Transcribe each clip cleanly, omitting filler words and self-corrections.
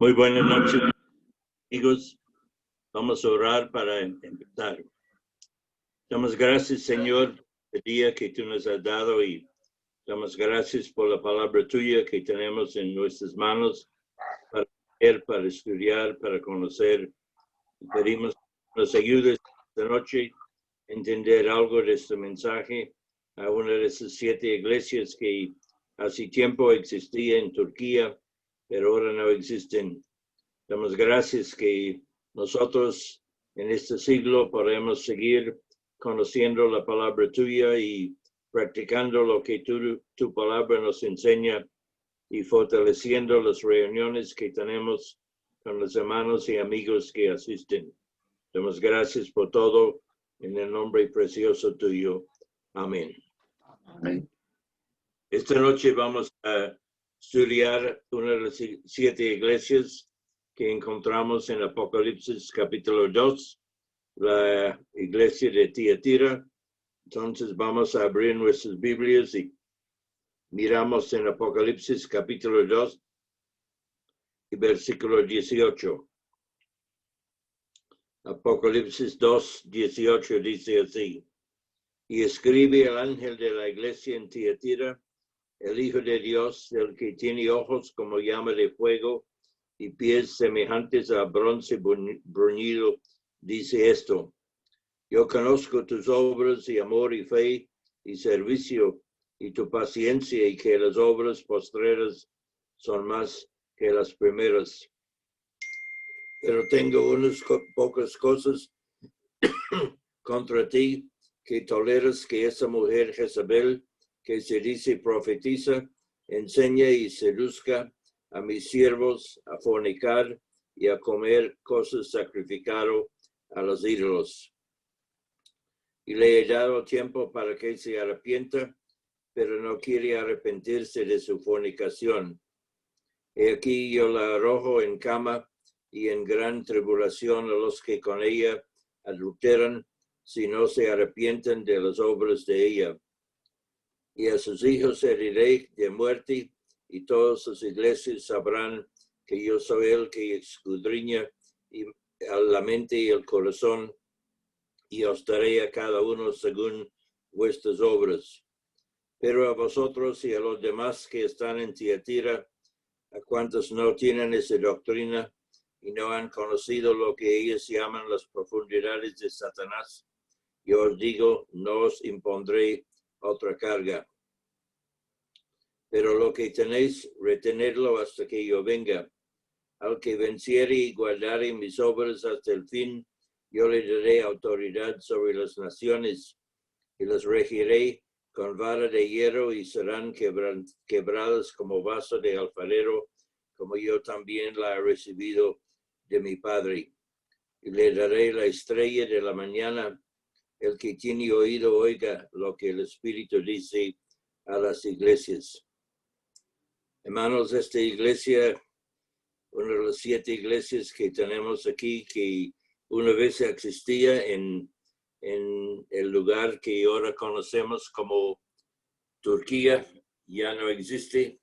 Muy buenas noches, amigos. Vamos a orar para empezar. Damos gracias, Señor, el día que tú nos has dado y damos gracias por la palabra tuya que tenemos en nuestras manos para leer, para estudiar, para conocer. Pedimos que nos ayudes esta noche a entender algo de este mensaje a una de esas 7 iglesias que hace tiempo existía en Turquía, pero ahora no existen. Damos gracias que nosotros en este siglo podemos seguir conociendo la palabra tuya y practicando lo que tu palabra nos enseña y fortaleciendo las reuniones que tenemos con los hermanos y amigos que asisten. Damos gracias por todo en el nombre precioso tuyo. Amén. Amén. Esta noche vamos a estudiar una de las 7 iglesias que encontramos en Apocalipsis capítulo 2, la iglesia de Tiatira. Entonces vamos a abrir nuestras Biblias y miramos en Apocalipsis capítulo 2 y versículo 18. Apocalipsis 2, 18 dice así: y escribe el ángel de la iglesia en Tiatira, el Hijo de Dios, el que tiene ojos como llama de fuego y pies semejantes a bronce bruñido, dice esto: yo conozco tus obras y amor y fe y servicio y tu paciencia, y que las obras postreras son más que las primeras. Pero tengo unas pocas cosas contra ti, que toleras que esa mujer Jezabel, que se dice profetiza, enseña y seduzca a mis siervos a fornicar y a comer cosas sacrificadas a los ídolos. Y le he dado tiempo para que se arrepienta, pero no quiere arrepentirse de su fornicación. He aquí yo la arrojo en cama y en gran tribulación a los que con ella adulteran, si no se arrepienten de las obras de ella. Y a sus hijos heriré de muerte, y todas sus iglesias sabrán que yo soy el que escudriña la mente y el corazón, y os daré a cada uno según vuestras obras. Pero a vosotros y a los demás que están en Tiatira, a cuantos no tienen esa doctrina y no han conocido lo que ellos llaman las profundidades de Satanás, yo os digo, no os impondré otra carga. Pero lo que tenéis, retenedlo hasta que yo venga. Al que venciere y guardare mis obras hasta el fin, yo le daré autoridad sobre las naciones, y las regiré con vara de hierro, y serán quebradas como vaso de alfarero, como yo también la he recibido de mi Padre. Y le daré la estrella de la mañana. El que tiene oído, oiga lo que el Espíritu dice a las iglesias. Hermanos, esta iglesia, una de las 7 iglesias que tenemos aquí, que una vez existía en el lugar que ahora conocemos como Turquía, ya no existe.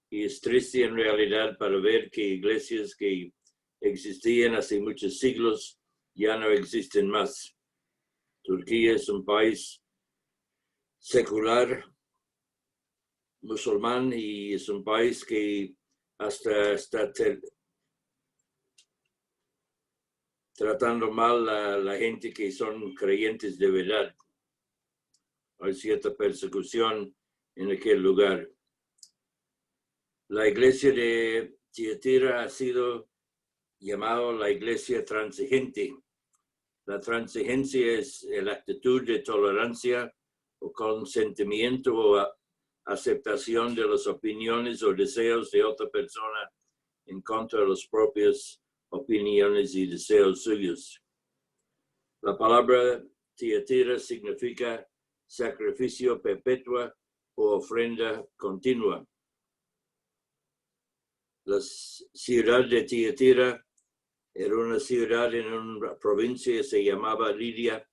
Y es triste en realidad para ver que iglesias que existían hace muchos siglos ya no existen más. Turquía es un país secular, musulmán, y es un país que hasta está tratando mal a la gente que son creyentes de verdad. Hay cierta persecución en aquel lugar. La iglesia de Tiatira ha sido llamada la iglesia transigente. La transigencia es la actitud de tolerancia o consentimiento o aceptación de las opiniones o deseos de otra persona en contra de las propias opiniones y deseos suyos. La palabra Tiatira significa sacrificio perpetuo o ofrenda continua. La ciudad de Tiatira era una ciudad en una provincia que se llamaba Lidia,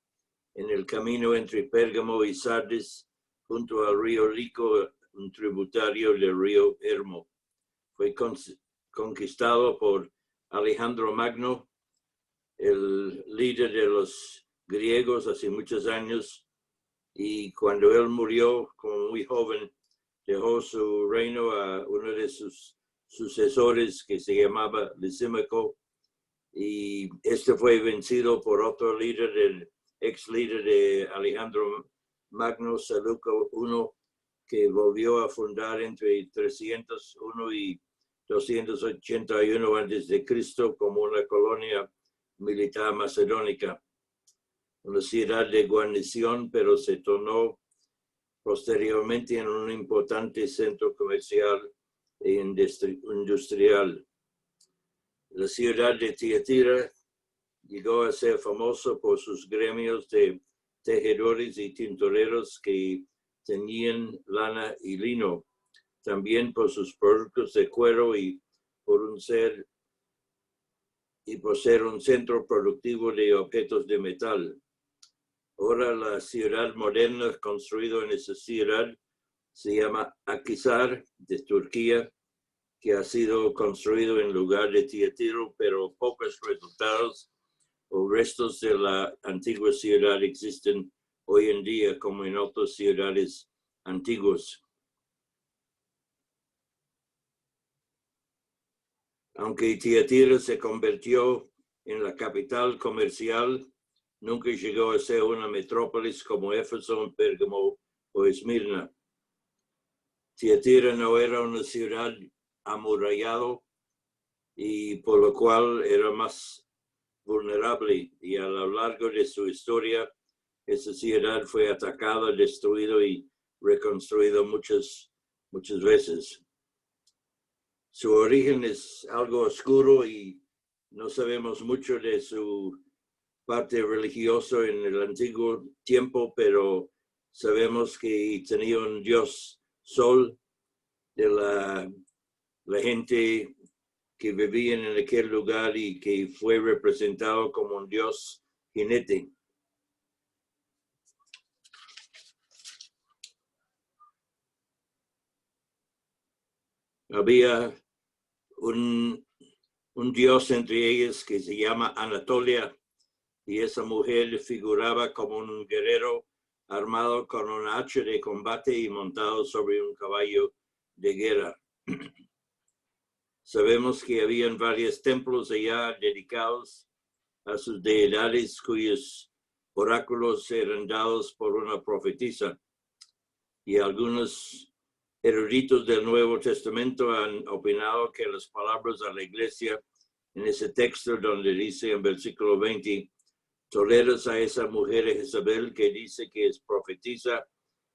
en el camino entre Pérgamo y Sardis, junto al río Lico, un tributario del río Hermo. Fue conquistado por Alejandro Magno, el líder de los griegos hace muchos años, y cuando él murió como muy joven, dejó su reino a uno de sus sucesores que se llamaba Lisímaco, y este fue vencido por otro líder, el ex líder de Alejandro Magno, Seleuco I, que volvió a fundar entre 301 y 281 a.C. como una colonia militar macedónica, una ciudad de guarnición, pero se tornó posteriormente en un importante centro comercial e industrial. La ciudad de Tiatira llegó a ser famoso por sus gremios de tejedores y tintoreros que teñían lana y lino, también por sus productos de cuero y por ser un centro productivo de objetos de metal. Ahora la ciudad moderna construida en esa ciudad se llama Akhisar de Turquía, que ha sido construido en lugar de Tiatira, pero pocos resultados o restos de la antigua ciudad existen hoy en día como en otras ciudades antiguas. Aunque Tiatira se convirtió en la capital comercial, nunca llegó a ser una metrópolis como Éfeso, Pérgamo o Esmirna. Tiatira no era una ciudad amurallada y por lo cual era más vulnerable, y a lo largo de su historia esa ciudad fue atacada, destruida y reconstruida muchas veces. Su origen es algo oscuro y no sabemos mucho de su parte religiosa en el antiguo tiempo, pero sabemos que tenía un dios Sol de la gente que vivía en aquel lugar y que fue representado como un dios jinete. Había un dios entre ellos que se llama Anatolia, y esa mujer figuraba como un guerrero armado con un hacha de combate y montado sobre un caballo de guerra. Sabemos que habían varios templos allá dedicados a sus deidades cuyos oráculos eran dados por una profetisa, y algunos eruditos del Nuevo Testamento han opinado que las palabras a la iglesia en ese texto donde dice en versículo 20, toleras a esa mujer Jezabel que dice que es profetisa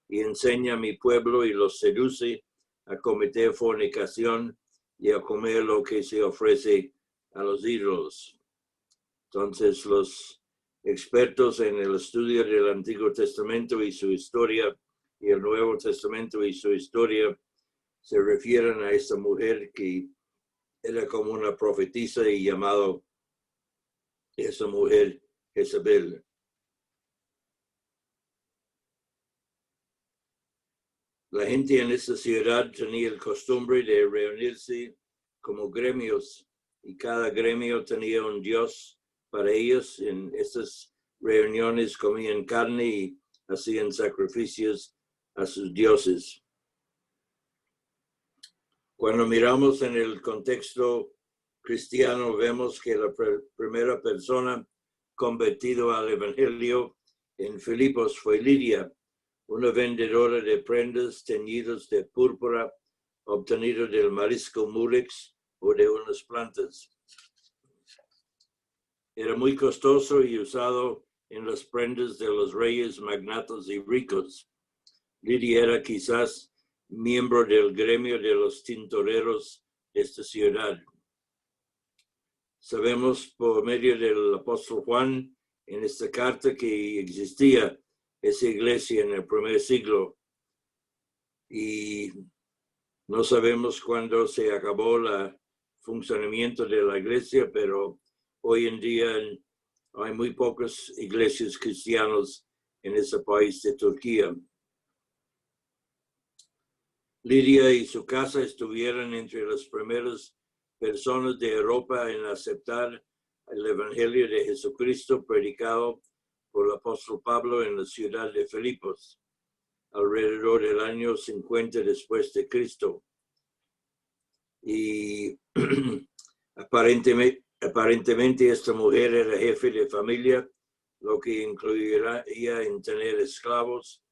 y enseña a mi pueblo y los seduce a cometer fornicación y a comer lo que se ofrece a los ídolos. Entonces los expertos en el estudio del Antiguo Testamento y su historia y el Nuevo Testamento y su historia se refieren a esta mujer que era como una profetisa y llamado esa mujer Jezabel. La gente en esta ciudad tenía el costumbre de reunirse como gremios, y cada gremio tenía un dios para ellos. En estas reuniones comían carne y hacían sacrificios a sus dioses. Cuando miramos en el contexto cristiano, vemos que la primera persona convertida al evangelio en Filipos fue Lidia, una vendedora de prendas teñidas de púrpura obtenido del marisco murex o de unas plantas. Era muy costoso y usado en las prendas de los reyes, magnatos y ricos. Lidia era quizás miembro del gremio de los tintoreros de esta ciudad. Sabemos por medio del apóstol Juan en esta carta que existía esa iglesia en el primer siglo, y no sabemos cuándo se acabó el funcionamiento de la iglesia, pero hoy en día hay muy pocas iglesias cristianas en ese país de Turquía. Lidia y su casa estuvieron entre las primeras personas de Europa en aceptar el Evangelio de Jesucristo predicado por el apóstol Pablo en la ciudad de Filipos, alrededor del año 50 después de Cristo. Y aparentemente esta mujer era jefe de familia, lo que incluiría en tener esclavos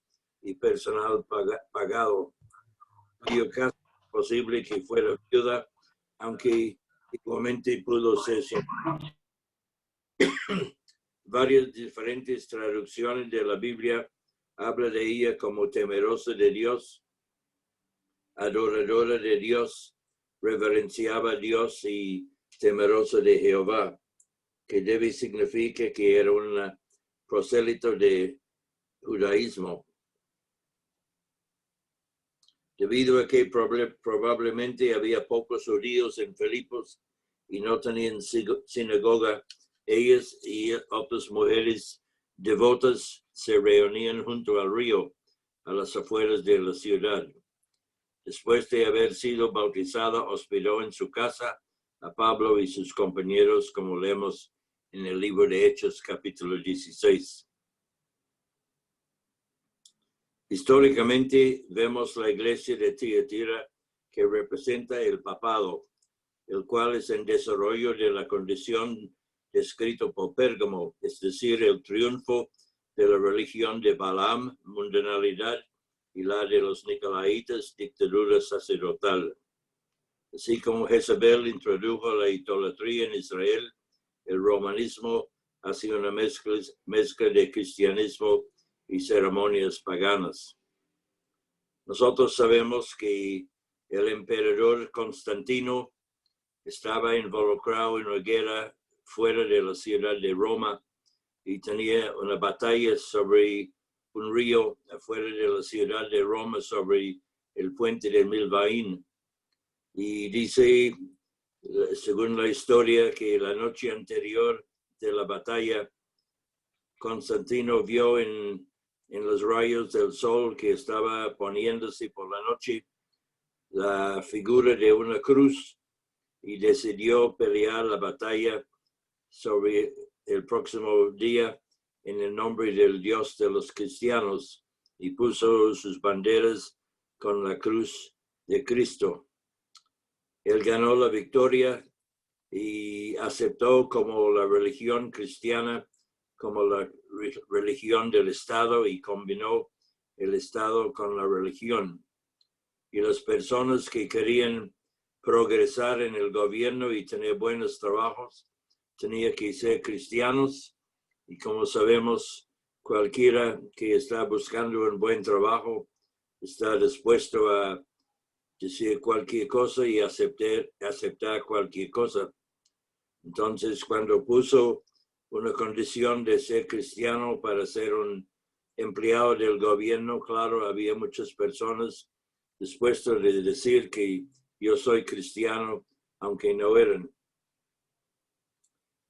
y personal pagado. En caso posible que fuera viuda, aunque igualmente pudo ser sin. Varias diferentes traducciones de la Biblia hablan de ella como temerosa de Dios, adoradora de Dios, reverenciaba a Dios y temerosa de Jehová, que debe significar que era una prosélito de judaísmo. Debido a que probablemente había pocos judíos en Filipos y no tenían sinagoga, ellas y otras mujeres devotas se reunían junto al río, a las afueras de la ciudad. Después de haber sido bautizada, hospedó en su casa a Pablo y sus compañeros, como leemos en el libro de Hechos, capítulo 16. Históricamente vemos la iglesia de Tiatira que representa el papado, el cual es en desarrollo de la condición descrito por Pérgamo, es decir, el triunfo de la religión de Balaam, mundanalidad, y la de los nicolaitas, dictadura sacerdotal. Así como Jezabel introdujo la idolatría en Israel, el romanismo ha sido una mezcla de cristianismo y ceremonias paganas. Nosotros sabemos que el emperador Constantino estaba involucrado en una guerra fuera de la ciudad de Roma y tenía una batalla sobre un río afuera de la ciudad de Roma, sobre el puente de Milvaín. Y dice, según la historia, que la noche anterior de la batalla, Constantino vio en los rayos del sol que estaba poniéndose por la noche la figura de una cruz y decidió pelear la batalla sobre el próximo día en el nombre del Dios de los cristianos y puso sus banderas con la cruz de Cristo. Él ganó la victoria y aceptó como la religión cristiana como la religión del Estado y combinó el Estado con la religión. Y las personas que querían progresar en el gobierno y tener buenos trabajos tenían que ser cristianos. Y como sabemos, cualquiera que está buscando un buen trabajo está dispuesto a decir cualquier cosa y aceptar cualquier cosa. Entonces, cuando puso una condición de ser cristiano para ser un empleado del gobierno, claro, había muchas personas dispuestas a decir que yo soy cristiano, aunque no eran.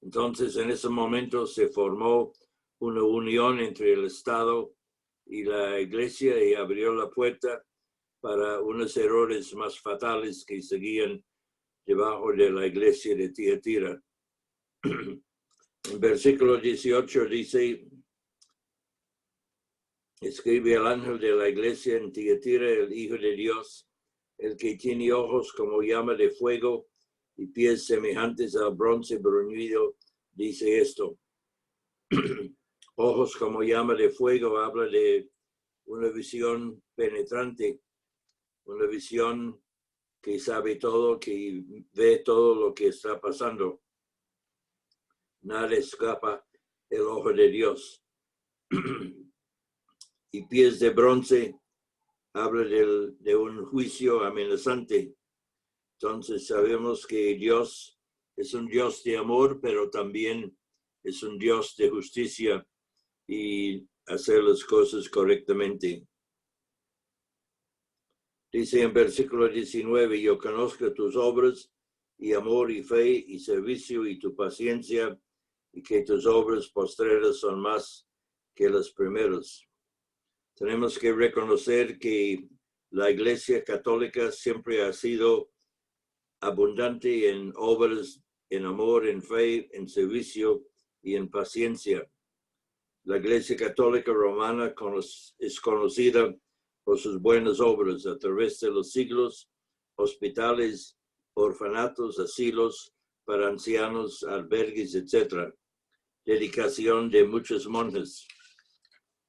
Entonces, en ese momento se formó una unión entre el Estado y la iglesia y abrió la puerta para unos errores más fatales que seguían debajo de la iglesia de Tiatira. En versículo 18 dice, escribe el ángel de la iglesia en Tiatira, el Hijo de Dios, el que tiene ojos como llama de fuego y pies semejantes al bronce bruñido, dice esto. Ojos como llama de fuego habla de una visión penetrante, una visión que sabe todo, que ve todo lo que está pasando. Nada escapa el ojo de Dios. Y pies de bronce habla de un juicio amenazante. Entonces sabemos que Dios es un Dios de amor, pero también es un Dios de justicia y hacer las cosas correctamente. Dice en versículo 19, yo conozco tus obras y amor y fe y servicio y tu paciencia y que tus obras postreras son más que las primeras. Tenemos que reconocer que la Iglesia Católica siempre ha sido abundante en obras, en amor, en fe, en servicio y en paciencia. La Iglesia Católica Romana es conocida por sus buenas obras a través de los siglos, hospitales, orfanatos, asilos para ancianos, albergues, etc. Dedicación de muchos monjes.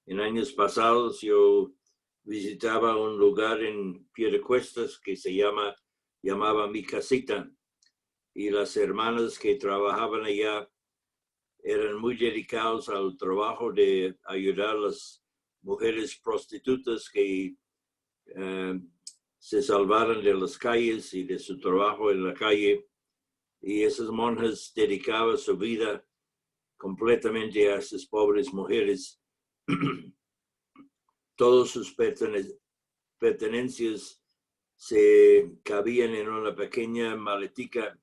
En años pasados yo visitaba un lugar en Piedecuestas que se llamaba Mi Casita, y las hermanas que trabajaban allá eran muy dedicados al trabajo de ayudar a las mujeres prostitutas que se salvaran de las calles y de su trabajo en la calle. Y esas monjas dedicaban su vida completamente a esas pobres mujeres. Todas sus pertenencias se cabían en una pequeña maletica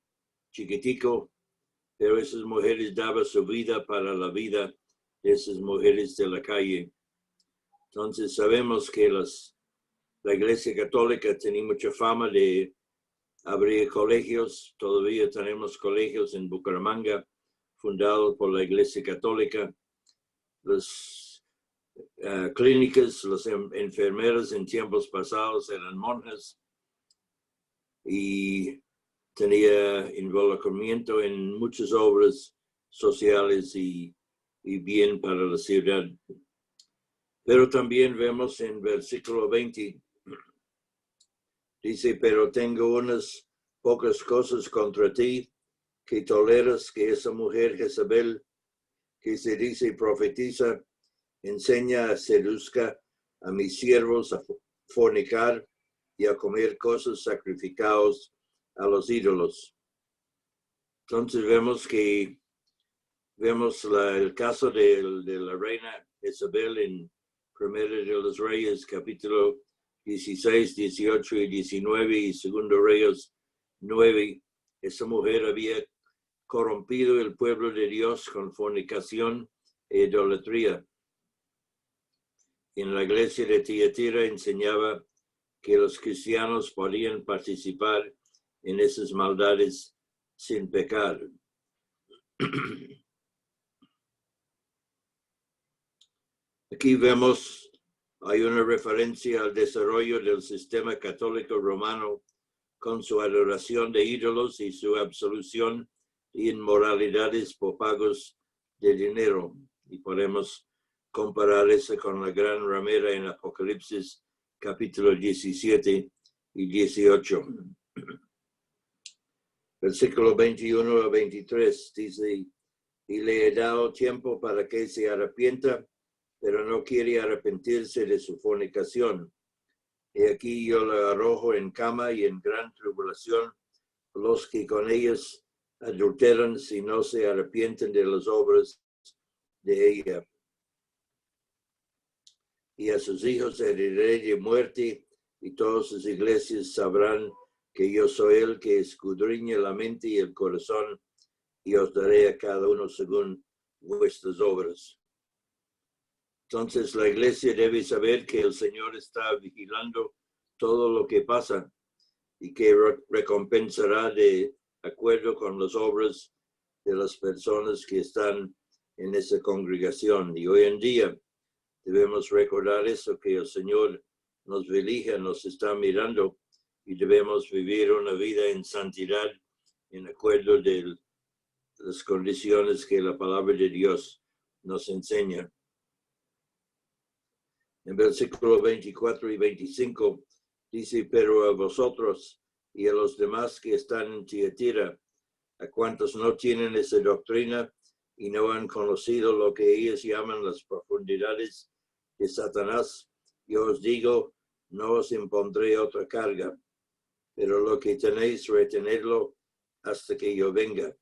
chiquitico, pero esas mujeres daban su vida para la vida de esas mujeres de la calle. Entonces sabemos que la Iglesia Católica tenía mucha fama de abrir colegios. Todavía tenemos colegios en Bucaramanga fundados por la Iglesia Católica. Las clínicas, las enfermeras en tiempos pasados eran monjas y tenía involucramiento en muchas obras sociales y bien para la ciudad. Pero también vemos en versículo 20, dice, pero tengo unas pocas cosas contra ti, que toleras que esa mujer Jezabel, que se dice y profetiza, enseña a seduzca a mis siervos a fornicar y a comer cosas sacrificadas a los ídolos. Entonces vemos el caso de la reina Jezabel en Primera de los Reyes, capítulo 16, 18 y 19 y Segundo Reyes 9. Esa mujer había corrompido el pueblo de Dios con fornicación e idolatría. En la iglesia de Tiatira enseñaba que los cristianos podían participar en esas maldades sin pecar. Aquí vemos, hay una referencia al desarrollo del sistema católico romano con su adoración de ídolos y su absolución de inmoralidades por pagos de dinero. Y podemos comparar eso con la gran ramera en Apocalipsis capítulo 17 y 18. Versículo 21 a 23 dice, y le he dado tiempo para que se arrepienta, pero no quiere arrepentirse de su fornicación. Y aquí yo la arrojo en cama y en gran tribulación los que con ellos adulteran si no se arrepienten de las obras de ella. Y a sus hijos heriré de muerte, y todas sus iglesias sabrán que yo soy el que escudriña la mente y el corazón, y os daré a cada uno según vuestras obras. Entonces la iglesia debe saber que el Señor está vigilando todo lo que pasa y que recompensará de acuerdo con las obras de las personas que están en esa congregación. Y hoy en día debemos recordar eso, que el Señor nos vigila, nos está mirando, y debemos vivir una vida en santidad en acuerdo de las condiciones que la palabra de Dios nos enseña. En versículo 24 y 25 dice, pero a vosotros y a los demás que están en Tiatira, a cuantos no tienen esa doctrina y no han conocido lo que ellos llaman las profundidades de Satanás, yo os digo, no os impondré otra carga, pero lo que tenéis, retenedlo hasta que yo venga.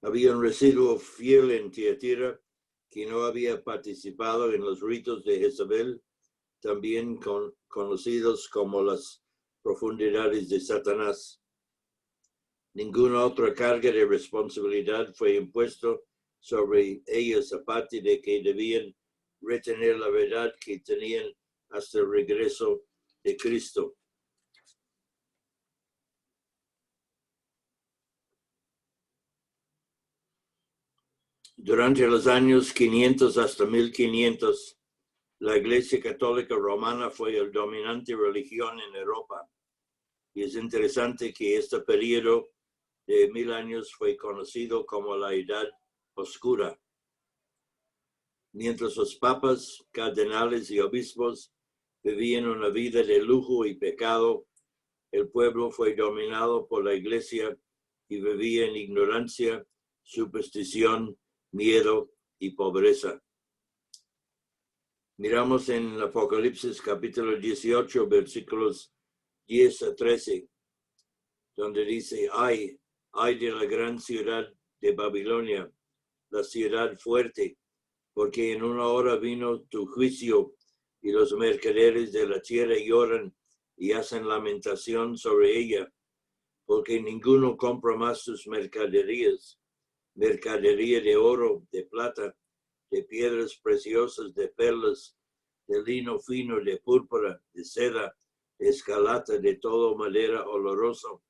Había un residuo fiel en Tiatira que no había participado en los ritos de Jezabel, también conocidos como las profundidades de Satanás. Ninguna otra carga de responsabilidad fue impuesto sobre ellos, aparte de que debían retener la verdad que tenían hasta el regreso de Cristo. Durante los años 500 hasta 1500, la Iglesia Católica Romana fue el dominante religión en Europa. Y es interesante que este periodo de 1000 años fue conocido como la Edad Oscura. Mientras los papas, cardenales y obispos vivían una vida de lujo y pecado, el pueblo fue dominado por la Iglesia y vivía en ignorancia, superstición, miedo y pobreza. Miramos en Apocalipsis capítulo 18, versículos 10 a 13, donde dice, ay de la gran ciudad de Babilonia, la ciudad fuerte, porque en una hora vino tu juicio y los mercaderes de la tierra lloran y hacen lamentación sobre ella, porque ninguno compra más sus mercaderías, mercadería de oro, de plata, de piedras preciosas, de perlas, de lino fino, de púrpura, de seda, de escarlata, de todo madera oloroso,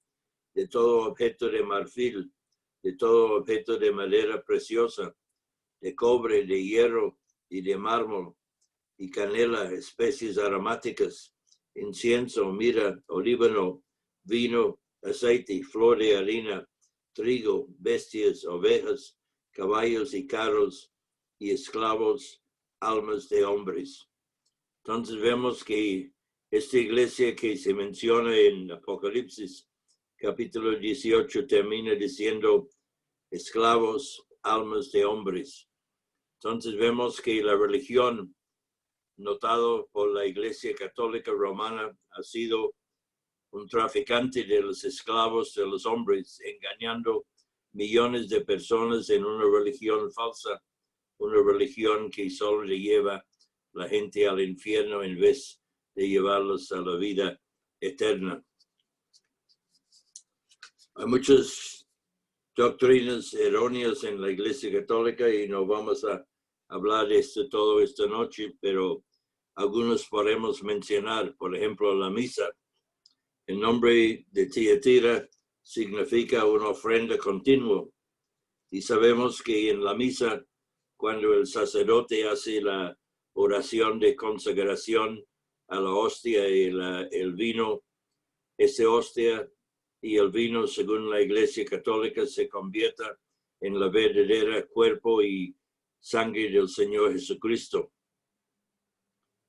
de todo objeto de marfil, de todo objeto de madera preciosa, de cobre, de hierro y de mármol, y canela, especies aromáticas, incienso, mirra, olíbano, vino, aceite, flor de harina, trigo, bestias, ovejas, caballos y carros, y esclavos, almas de hombres. Entonces vemos que esta iglesia que se menciona en Apocalipsis, capítulo 18, termina diciendo esclavos, almas de hombres. Entonces vemos que la religión notado por la Iglesia Católica Romana ha sido un traficante de los esclavos de los hombres, engañando millones de personas en una religión falsa, una religión que solo le lleva la gente al infierno en vez de llevarlos a la vida eterna. Hay muchas doctrinas erróneas en la Iglesia Católica y no vamos a hablar de esto todo esta noche, pero algunos podemos mencionar, por ejemplo, la misa. El nombre de Tiatira significa una ofrenda continua. Y sabemos que en la misa, cuando el sacerdote hace la oración de consagración a la hostia y el vino, esa hostia y el vino, según la Iglesia Católica, se convierta en la verdadera cuerpo y sangre del Señor Jesucristo.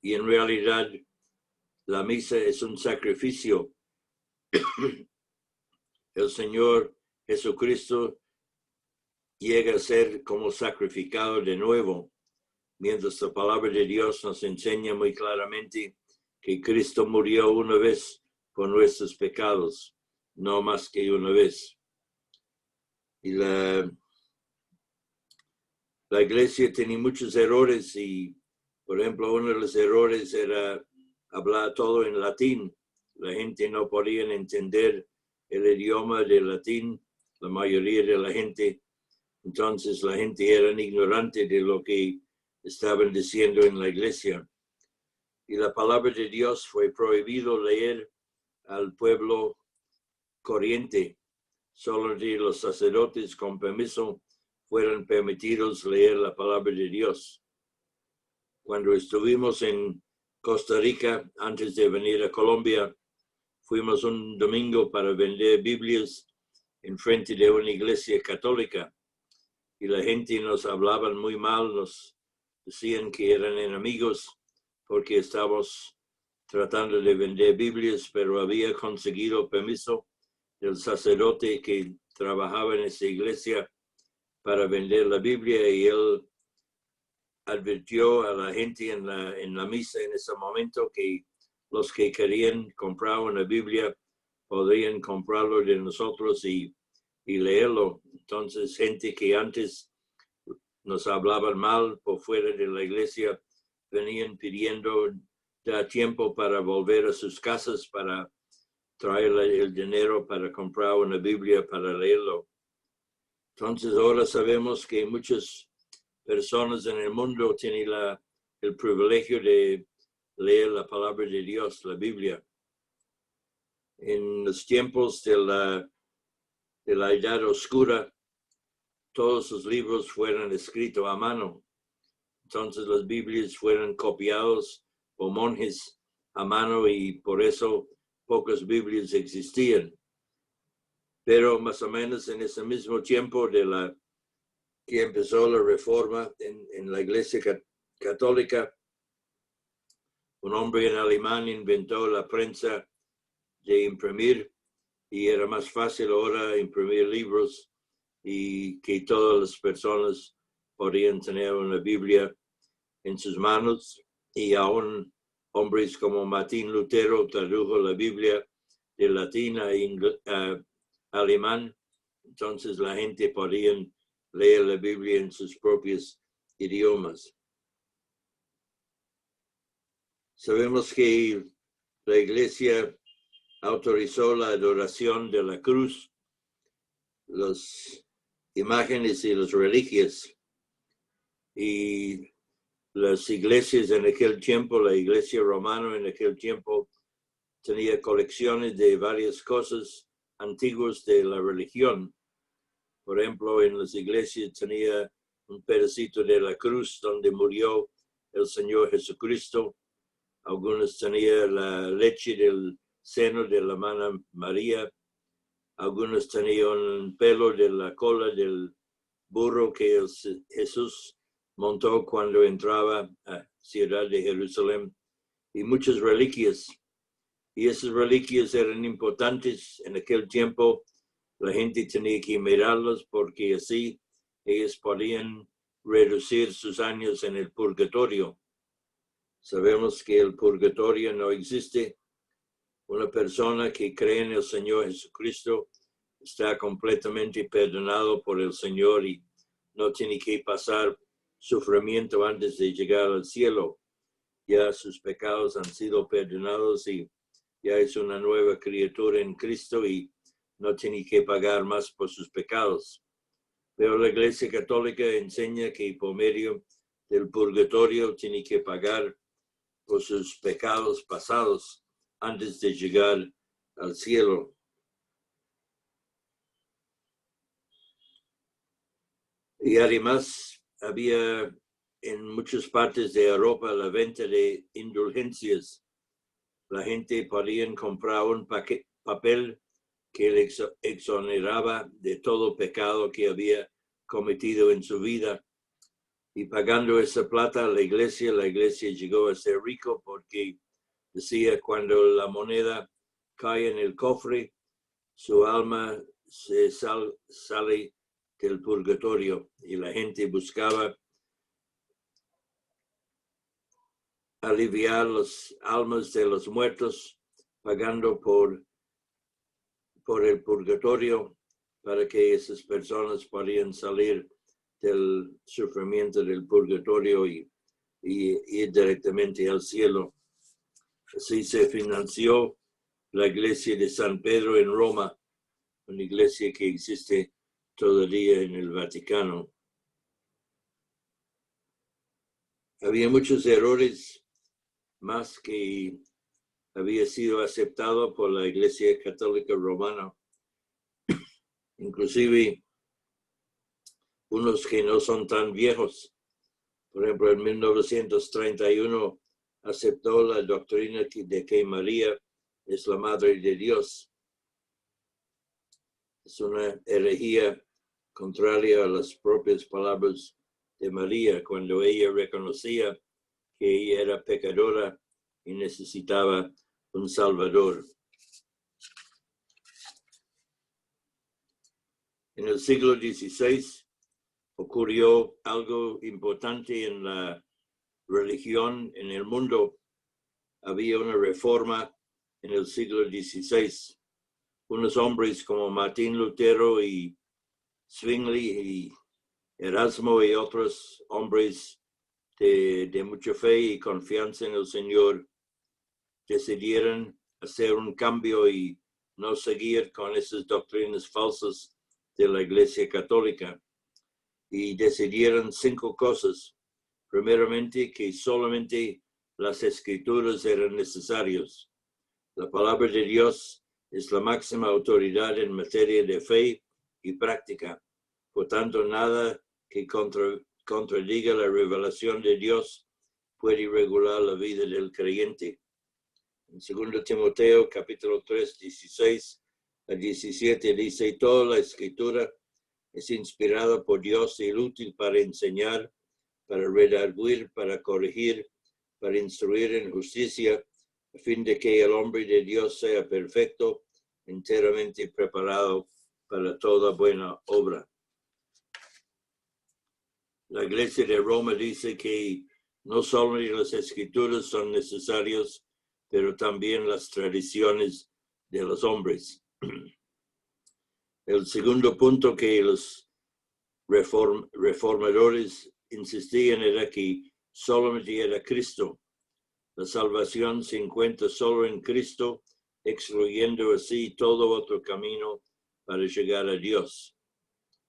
Y en realidad, la misa es un sacrificio. El Señor Jesucristo llega a ser como sacrificado de nuevo, mientras la palabra de Dios nos enseña muy claramente que Cristo murió una vez por nuestros pecados, no más que una vez. Y la iglesia tenía muchos errores y, por ejemplo, uno de los errores era hablar todo en latín. La gente no podía entender el idioma del latín, la mayoría de la gente. Entonces la gente era ignorante de lo que estaban diciendo en la iglesia. Y la palabra de Dios fue prohibido leer al pueblo corriente. Solo los sacerdotes con permiso fueron permitidos leer la palabra de Dios. Cuando estuvimos en Costa Rica, antes de venir a Colombia, fuimos un domingo para vender Biblias en frente de una iglesia católica. Y la gente nos hablaba muy mal, nos decían que eran enemigos porque estábamos tratando de vender Biblias, pero había conseguido permiso del sacerdote que trabajaba en esa iglesia para vender la Biblia, y él advirtió a la gente en la misa en ese momento que los que querían comprar una Biblia podrían comprarlo de nosotros y leerlo. Entonces, gente que antes nos hablaban mal por fuera de la iglesia venían pidiendo ya tiempo para volver a sus casas para traer el dinero para comprar una Biblia para leerlo. Entonces ahora sabemos que muchas personas en el mundo tienen el privilegio de leer la palabra de Dios, la Biblia. En los tiempos de la Edad Oscura, todos sus libros fueran escritos a mano. Entonces las Biblias fueron copiados por monjes a mano y por eso pocas Biblias existían. Pero más o menos en ese mismo tiempo que empezó la reforma en la Iglesia Católica, un hombre en alemán inventó la prensa de imprimir y era más fácil ahora imprimir libros y que todas las personas podían tener una Biblia en sus manos, y aún hombres como Martín Lutero tradujo la Biblia de latín a alemán, entonces la gente podía leer la Biblia en sus propios idiomas. Sabemos que la Iglesia autorizó la adoración de la cruz, las imágenes y las reliquias, y las iglesias en aquel tiempo, la iglesia romana en aquel tiempo tenía colecciones de varias cosas antiguas de la religión. Por ejemplo, en las iglesias tenía un pedacito de la cruz donde murió el Señor Jesucristo. Algunos tenían la leche del seno de la mano María. Algunos tenían un pelo de la cola del burro que Jesús montó cuando entraba a Ciudad de Jerusalén, y muchas reliquias. Y esas reliquias eran importantes en aquel tiempo. La gente tenía que mirarlas porque así ellos podían reducir sus años en el purgatorio. Sabemos que el purgatorio no existe. Una persona que cree en el Señor Jesucristo está completamente perdonado por el Señor y no tiene que pasar sufrimiento antes de llegar al cielo. Ya sus pecados han sido perdonados y ya es una nueva criatura en Cristo y no tiene que pagar más por sus pecados. Pero la Iglesia Católica enseña que por medio del purgatorio tiene que pagar por sus pecados pasados antes de llegar al cielo. Y además había en muchas partes de Europa la venta de indulgencias. La gente podía comprar un papel que le exoneraba de todo pecado que había cometido en su vida. Y pagando esa plata a la iglesia llegó a ser rico porque decía, cuando la moneda cae en el cofre, su alma se sale del purgatorio, y la gente buscaba aliviar las almas de los muertos pagando por el purgatorio para que esas personas podían salir del sufrimiento del purgatorio y ir directamente al cielo. Así se financió la iglesia de San Pedro en Roma, una iglesia que existe todavía en el Vaticano. Había muchos errores más que había sido aceptado por la Iglesia Católica Romana, inclusive unos que no son tan viejos. Por ejemplo, en 1931 aceptó la doctrina de que María es la Madre de Dios. Es una herejía contraria a las propias palabras de María, cuando ella reconocía que ella era pecadora y necesitaba un Salvador. En el siglo XVI ocurrió algo importante en la religión en el mundo. Había una reforma en el siglo XVI. Unos hombres como Martín Lutero y Zwingli y Erasmo y otros hombres de mucha fe y confianza en el Señor decidieron hacer un cambio y no seguir con esas doctrinas falsas de la Iglesia Católica, y decidieron 5 cosas. Primeramente, que solamente las Escrituras eran necesarias. La palabra de Dios es la máxima autoridad en materia de fe y práctica. Por tanto, nada que contradiga la revelación de Dios puede regular la vida del creyente. En 2 Timoteo, capítulo 3, 16 a 17, dice: toda la escritura es inspirada por Dios y útil para enseñar, para redarguir, para corregir, para instruir en justicia, a fin de que el hombre de Dios sea perfecto, enteramente preparado para toda buena obra. La Iglesia de Roma dice que no solo las escrituras son necesarias, pero también las tradiciones de los hombres. El segundo punto que los reformadores insistían era que solamente era Cristo. La salvación se encuentra solo en Cristo, excluyendo así todo otro camino para llegar a Dios.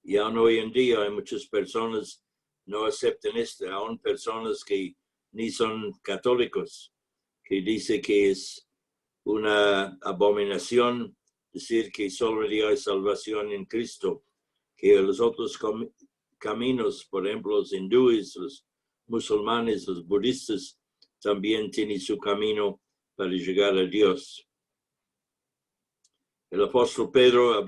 Y aún hoy en día hay muchas personas no aceptan esto, aún personas que ni son católicos, que dicen que es una abominación decir que solo hay salvación en Cristo, que los otros caminos, por ejemplo, los hindúes, los musulmanes, los budistas, también tienen su camino para llegar a Dios. El apóstol Pedro,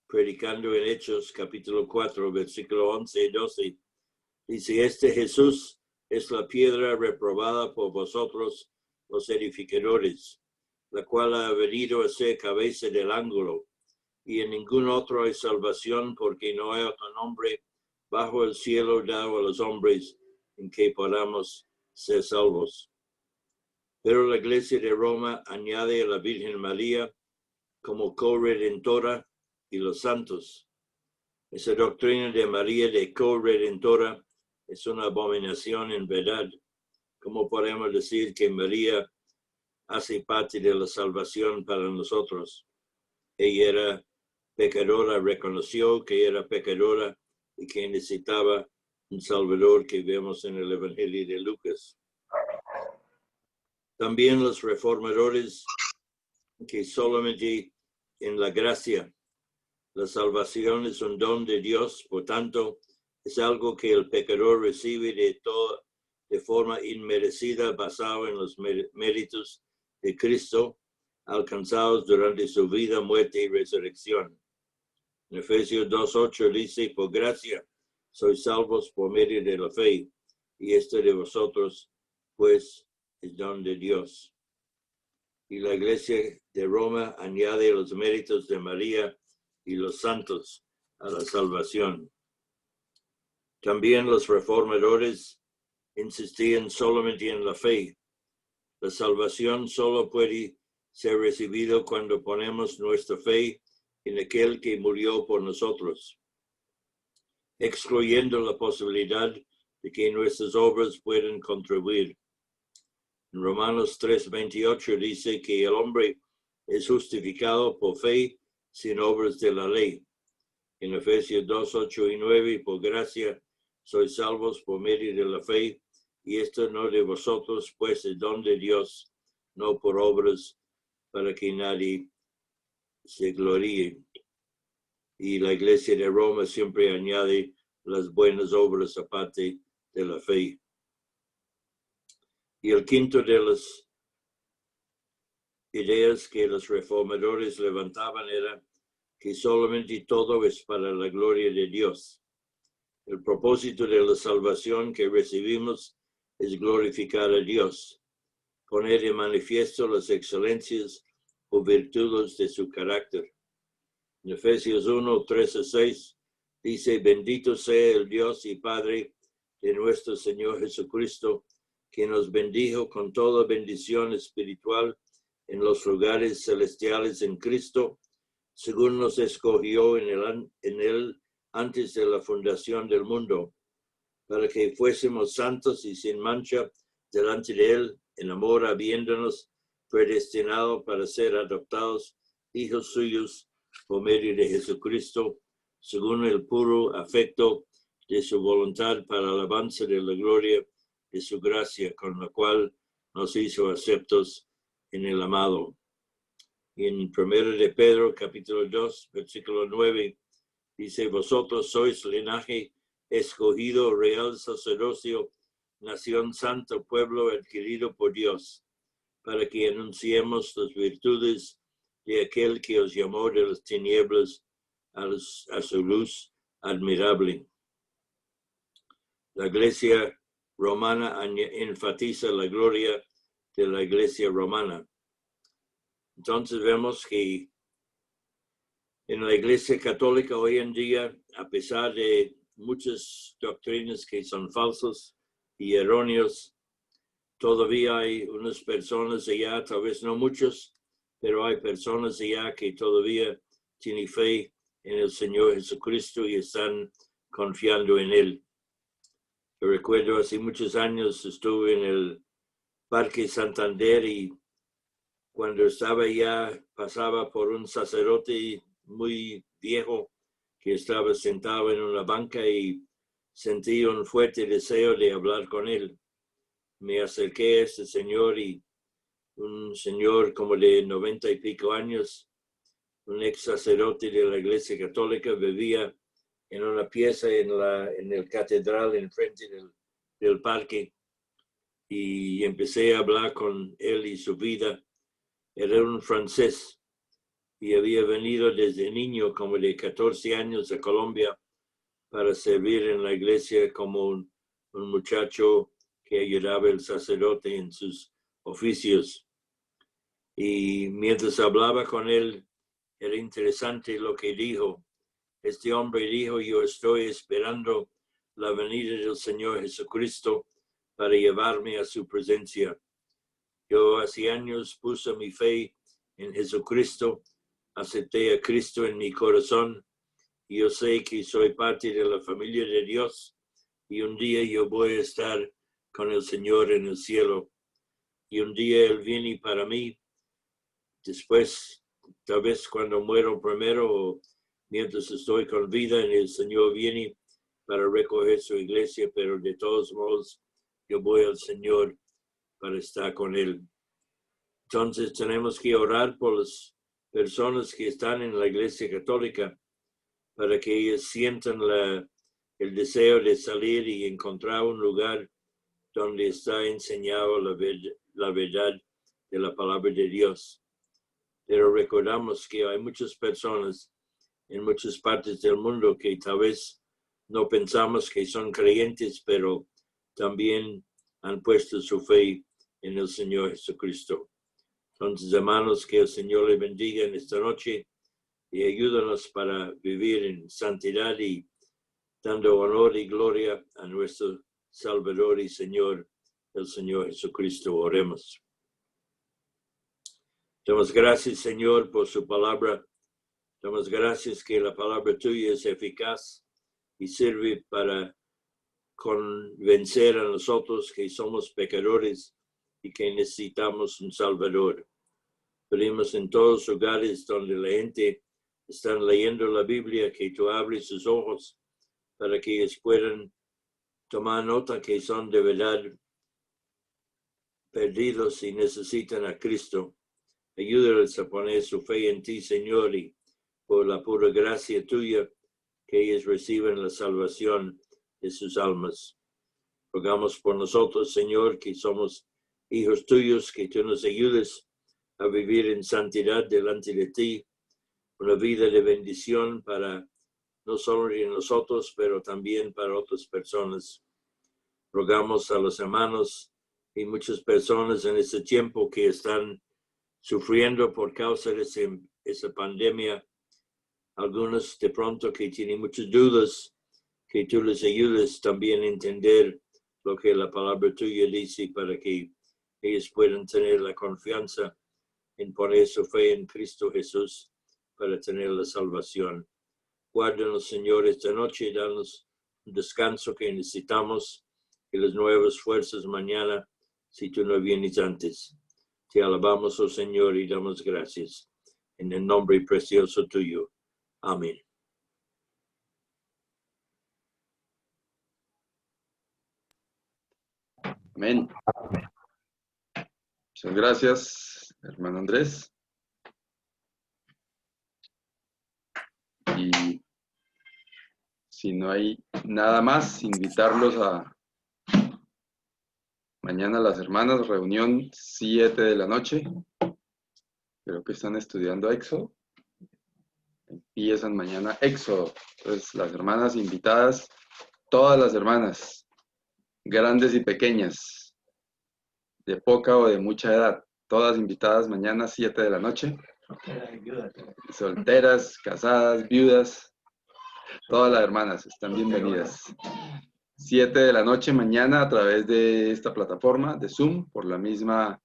predicando en Hechos, capítulo 4, versículo 11 y 12, dice: este Jesús es la piedra reprobada por vosotros, los edificadores, la cual ha venido a ser cabeza del ángulo, y en ningún otro hay salvación, porque no hay otro nombre bajo el cielo dado a los hombres en que podamos ser salvos. Pero la Iglesia de Roma añade a la Virgen María como corredentora y los santos. Esa doctrina de María de corredentora es una abominación en verdad. ¿Cómo podemos decir que María hace parte de la salvación para nosotros? Ella era pecadora, reconoció que era pecadora y que necesitaba un Salvador, que vemos en el Evangelio de Lucas. También los reformadores, que solamente en la gracia, la salvación es un don de Dios, por tanto, es algo que el pecador recibe de forma inmerecida, basado en los méritos de Cristo, alcanzados durante su vida, muerte y resurrección. En Efesios 2:8 dice: por gracia sois salvos por medio de la fe, y esto de vosotros, pues, es don de Dios. Y la Iglesia de Roma añade los méritos de María y los santos a la salvación. También los reformadores insistían solamente en la fe. La salvación solo puede ser recibida cuando ponemos nuestra fe en aquel que murió por nosotros, excluyendo la posibilidad de que nuestras obras puedan contribuir. En Romanos 3:28 dice que el hombre es justificado por fe sin obras de la ley. En Efesios 2:8 y 9, por gracia sois salvos por medio de la fe, y esto no de vosotros, pues es don de Dios, no por obras, para que nadie se gloríe. Y la Iglesia de Roma siempre añade las buenas obras aparte de la fe. Y el quinto de las ideas que los reformadores levantaban era que solamente todo es para la gloria de Dios. El propósito de la salvación que recibimos es glorificar a Dios, poner de manifiesto las excelencias o virtudes de su carácter. En Efesios 1:3-6 dice: bendito sea el Dios y Padre de nuestro Señor Jesucristo, que nos bendijo con toda bendición espiritual en los lugares celestiales en Cristo, según nos escogió en él antes de la fundación del mundo, para que fuésemos santos y sin mancha delante de él, en amor, habiéndonos predestinado para ser adoptados hijos suyos por medio de Jesucristo, según el puro afecto de su voluntad, para alabanza de la gloria de su gracia, con la cual nos hizo aceptos en el amado. Y en 1 de Pedro, capítulo 2, versículo 9, Dice, vosotros sois linaje escogido, real sacerdocio, nación santa, pueblo adquirido por Dios, para que anunciemos las virtudes de aquel que os llamó de las tinieblas a su luz admirable. La Iglesia romana enfatiza la gloria de la Iglesia romana. Entonces vemos que en la Iglesia Católica hoy en día, a pesar de muchas doctrinas que son falsas y erróneas, todavía hay unas personas allá, tal vez no muchos, pero hay personas allá que todavía tienen fe en el Señor Jesucristo y están confiando en Él. Yo recuerdo hace muchos años estuve en el Parque Santander y cuando estaba allá pasaba por un sacerdote muy viejo que estaba sentado en una banca y sentí un fuerte deseo de hablar con él. Me acerqué a este señor y un señor como de 90 y pico años, un ex sacerdote de la Iglesia Católica, vivía en una pieza en el catedral enfrente del parque y empecé a hablar con él y su vida. Era un francés y había venido desde niño, como de 14 años, a Colombia para servir en la iglesia como un muchacho que ayudaba al sacerdote en sus oficios. Y mientras hablaba con él, era interesante lo que dijo. Este hombre dijo, yo estoy esperando la venida del Señor Jesucristo para llevarme a su presencia. Yo hace años puse mi fe en Jesucristo, acepté a Cristo en mi corazón y yo sé que soy parte de la familia de Dios y un día yo voy a estar con el Señor en el cielo. Y un día Él viene para mí, después, tal vez cuando muero primero o mientras estoy con vida, el Señor viene para recoger su iglesia, pero de todos modos yo voy al Señor para estar con Él. Entonces tenemos que orar por las personas que están en la Iglesia Católica para que ellos sientan el deseo de salir y encontrar un lugar donde está enseñado la verdad de la palabra de Dios. Pero recordamos que hay muchas personas en muchas partes del mundo que tal vez no pensamos que son creyentes, pero también han puesto su fe en el Señor Jesucristo. Entonces, hermanos, que el Señor les bendiga en esta noche y ayúdanos para vivir en santidad y dando honor y gloria a nuestro Salvador y Señor, el Señor Jesucristo. Oremos. Damos gracias, Señor, por su palabra. Damos gracias que la palabra tuya es eficaz y sirve para convencer a nosotros que somos pecadores y que necesitamos un Salvador. Pedimos en todos los lugares donde la gente está leyendo la Biblia, que tú abres sus ojos para que ellos puedan tomar nota que son de verdad perdidos y necesitan a Cristo. Ayúdales a poner su fe en ti, Señor, y por la pura gracia tuya, que ellos reciban la salvación de sus almas. Rogamos por nosotros, Señor, que somos hijos tuyos, que tú nos ayudes a vivir en santidad delante de ti, una vida de bendición para no solo nosotros, pero también para otras personas. Rogamos a los hermanos y muchas personas en este tiempo que están sufriendo por causa de esa pandemia, algunos de pronto que tienen muchas dudas, que tú les ayudes también a entender lo que la palabra tuya dice para que ellos puedan tener la confianza en poner su fe en Cristo Jesús para tener la salvación. Guárdanos, Señor, esta noche y danos un descanso que necesitamos y las nuevas fuerzas mañana si tú no vienes antes. Te alabamos, oh Señor, y damos gracias en el nombre precioso tuyo. Amén. Amén. Muchas gracias, hermano Andrés. Y si no hay nada más, invitarlos a mañana las hermanas, reunión 7 de la noche. Creo que están estudiando Éxodo. Empiezan mañana Éxodo. Entonces, las hermanas invitadas, todas las hermanas, grandes y pequeñas, de poca o de mucha edad, todas invitadas mañana 7 de la noche. Solteras, casadas, viudas, todas las hermanas están bienvenidas. 7 de la noche mañana a través de esta plataforma de Zoom, por la misma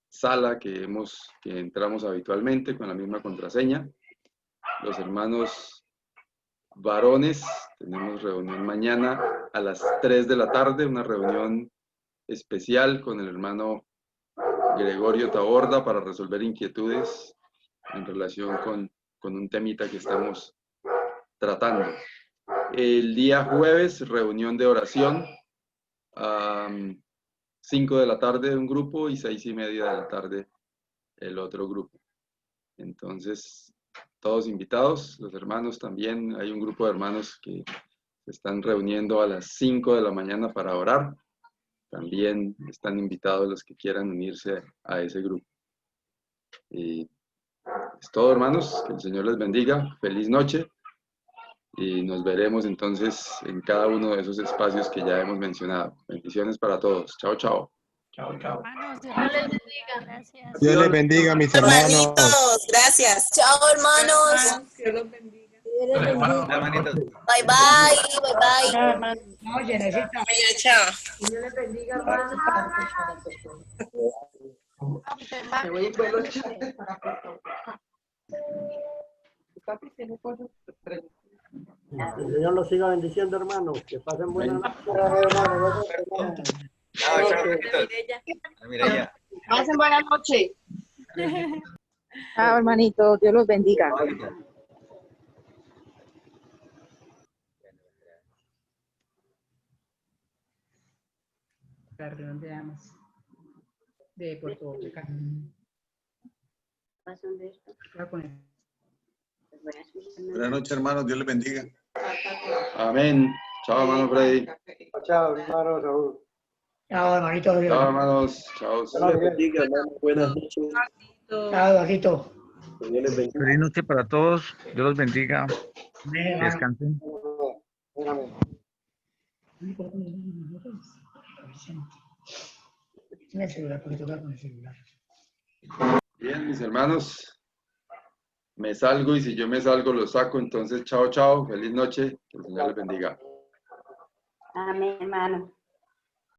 sala que entramos habitualmente, con la misma contraseña. Los hermanos varones, tenemos reunión mañana a las 3 de la tarde, una reunión especial con el hermano Gregorio Taborda para resolver inquietudes en relación con un temita que estamos tratando. El día jueves, reunión de oración, 5 de la tarde un grupo y 6:30 de la tarde el otro grupo. Entonces, todos invitados, los hermanos también, hay un grupo de hermanos que se están reuniendo a las 5 de la mañana para orar. También están invitados los que quieran unirse a ese grupo. Es todo, hermanos, que el Señor les bendiga, feliz noche. Y nos veremos entonces en cada uno de esos espacios que ya hemos mencionado. Bendiciones para todos. Chao, chao. Chao, chao. Hermanos, Dios les bendiga. Gracias. Dios les bendiga, mis hermanos. Hermanitos, gracias. Chao, hermanos. Dios los bendiga. Bye, bye. Bye, bye. Oye, necesita. Chao. Dios les bendiga, hermanos. Me voy a ir con los chistes para Papi tiene cosas. Que el Señor los siga bendiciendo, hermanos. Que pasen buena noche. Pasen buena noche. Chao, hermanito. Dios los bendiga. Redondeamos. De Puerto Rico. Buenas noches, hermanos. Dios les bendiga. Amén. Chao, hermano Freddy. Chao, hermano Raúl. Chao, hermanito. Chao, hermanos. Chao. Dios les bendiga, hermano. Buenas noches. Chao, Dajito. Que Dios les bendiga. Feliz noche para todos. Dios los bendiga. Amén. Descansen. Amén. En el celular, porque tocar con el celular. Bien, mis hermanos. Me salgo y si yo me salgo lo saco. Entonces, chao, chao. Feliz noche. Que el Señor les bendiga. Amén, hermano.